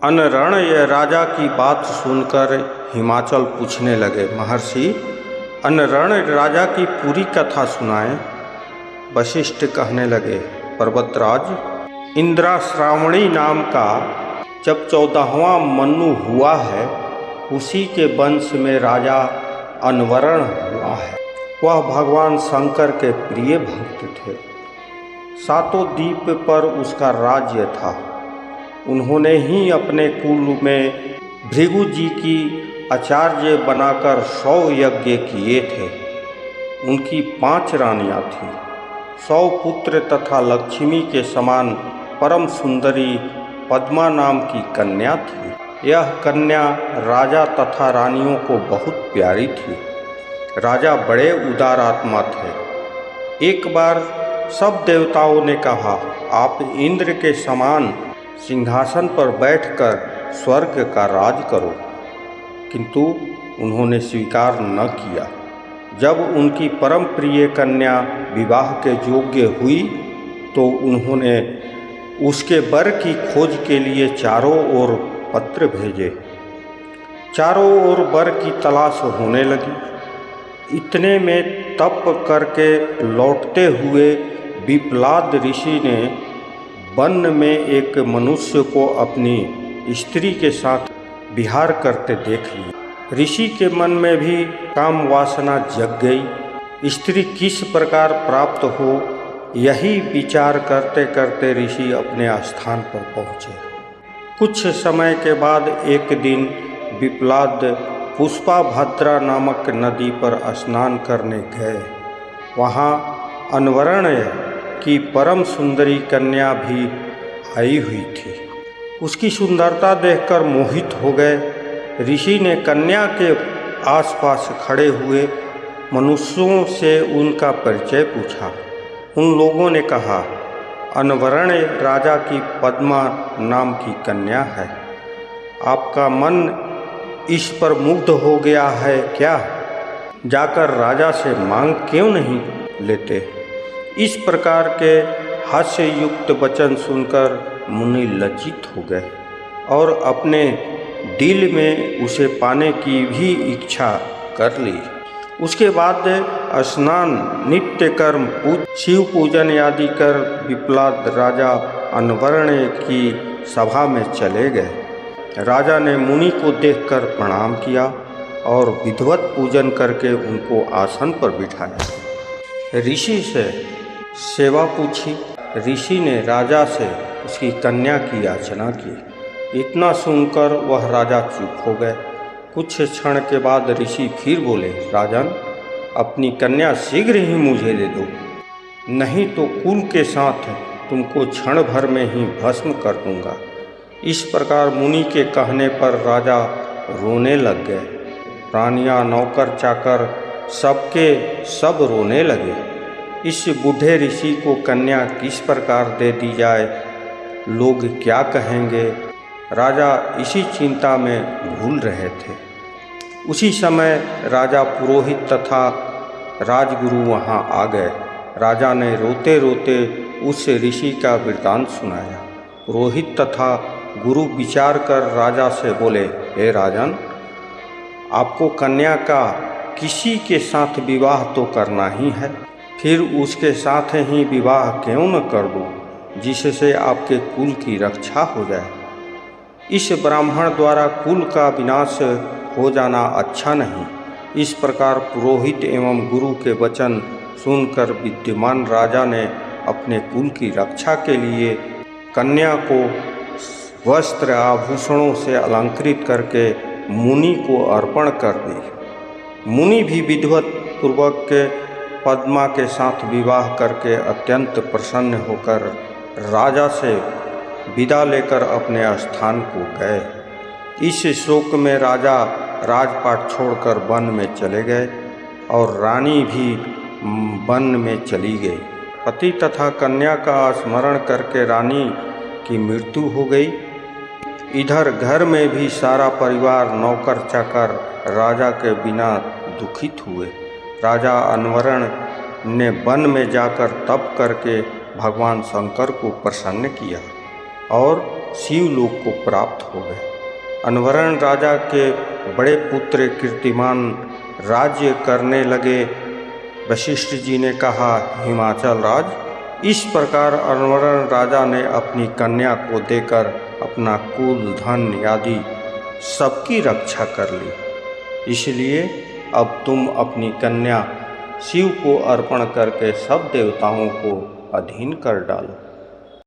अनरणय राजा की बात सुनकर हिमाचल पूछने लगे, महर्षि अनरणय राजा की पूरी कथा सुनाएं। वशिष्ठ कहने लगे, पर्वतराज, इंद्राश्रावणी नाम का जब 14वां मनु हुआ है, उसी के वंश में राजा अनवरण हुआ है। वह भगवान शंकर के प्रिय भक्त थे। 7 द्वीप पर उसका राज्य था। उन्होंने ही अपने कुल में भृगु जी की आचार्य बनाकर 100 यज्ञ किए थे। उनकी 5 रानियां थीं। 100 पुत्र तथा लक्ष्मी के समान परम सुंदरी पद्मा नाम की कन्या थी। यह कन्या राजा तथा रानियों को बहुत प्यारी थी। राजा बड़े उदार आत्मा थे। एक बार सब देवताओं ने कहा, आप इंद्र के समान सिंहासन पर बैठकर स्वर्ग का राज करो, किंतु उन्होंने स्वीकार न किया। जब उनकी परम प्रिय कन्या विवाह के योग्य हुई तो उन्होंने उसके वर की खोज के लिए चारों ओर पत्र भेजे। चारों ओर वर की तलाश होने लगी। इतने में तप करके लौटते हुए विप्लाद ऋषि ने वन में एक मनुष्य को अपनी स्त्री के साथ विहार करते देख लिया। ऋषि के मन में भी काम वासना जग गई। स्त्री किस प्रकार प्राप्त हो, यही विचार करते करते ऋषि अपने स्थान पर पहुँचे। कुछ समय के बाद एक दिन विप्लाद पुष्पाभद्रा नामक नदी पर स्नान करने गए। वहाँ अनवरणय की परम सुंदरी कन्या भी आई हुई थी। उसकी सुंदरता देखकर मोहित हो गए। ऋषि ने कन्या के आसपास खड़े हुए मनुष्यों से उनका परिचय पूछा। उन लोगों ने कहा, अनवरणय राजा की पद्मा नाम की कन्या है। आपका मन इस पर मुग्ध हो गया है क्या? जाकर राजा से मांग क्यों नहीं लेते? इस प्रकार के हास्य युक्त वचन सुनकर मुनि लज्जित हो गए और अपने दिल में उसे पाने की भी इच्छा कर ली। उसके बाद स्नान, नित्य कर्म, शिव पूजन आदि कर विप्लाद राजा अनवरणय की सभा में चले गए। राजा ने मुनि को देखकर प्रणाम किया और विधिवत पूजन करके उनको आसन पर बिठाया। ऋषि से सेवा पूछी। ऋषि ने राजा से उसकी कन्या की याचना की। इतना सुनकर वह राजा चुप हो गए। कुछ क्षण के बाद ऋषि फिर बोले, राजन, अपनी कन्या शीघ्र ही मुझे दे दो, नहीं तो कुल के साथ तुमको क्षण भर में ही भस्म कर दूंगा। इस प्रकार मुनि के कहने पर राजा रोने लग गए। रानियां, नौकर चाकर सबके सब रोने लगे। इस बूढ़े ऋषि को कन्या किस प्रकार दे दी जाए, लोग क्या कहेंगे? राजा इसी चिंता में भूल रहे थे। उसी समय राजा पुरोहित तथा राजगुरु वहां आ गए। राजा ने रोते रोते उस ऋषि का वृत्तांत सुनाया। पुरोहित तथा गुरु विचार कर राजा से बोले, हे राजन, आपको कन्या का किसी के साथ विवाह तो करना ही है, फिर उसके साथ ही विवाह क्यों न कर दो, जिससे आपके कुल की रक्षा हो जाए। इस ब्राह्मण द्वारा कुल का विनाश हो जाना अच्छा नहीं। इस प्रकार पुरोहित एवं गुरु के वचन सुनकर विद्यमान राजा ने अपने कुल की रक्षा के लिए कन्या को वस्त्र आभूषणों से अलंकृत करके मुनि को अर्पण कर दी। मुनि भी विधिवत पूर्वक के पद्मा के साथ विवाह करके अत्यंत प्रसन्न होकर राजा से विदा लेकर अपने स्थान को गए। इस शोक में राजा राजपाट छोड़कर वन में चले गए और रानी भी वन में चली गई। पति तथा कन्या का स्मरण करके रानी की मृत्यु हो गई। इधर घर में भी सारा परिवार, नौकर चाकर राजा के बिना दुखित हुए। राजा अनवरण ने वन में जाकर तप करके भगवान शंकर को प्रसन्न किया और शिवलोक को प्राप्त हो गए। अनवरण राजा के बड़े पुत्र कीर्तिमान राज्य करने लगे। वशिष्ठ जी ने कहा, हिमाचल राज, इस प्रकार अनवरण राजा ने अपनी कन्या को देकर अपना कुल धन आदि सबकी रक्षा कर ली। इसलिए अब तुम अपनी कन्या शिव को अर्पण करके सब देवताओं को अधीन कर डालो।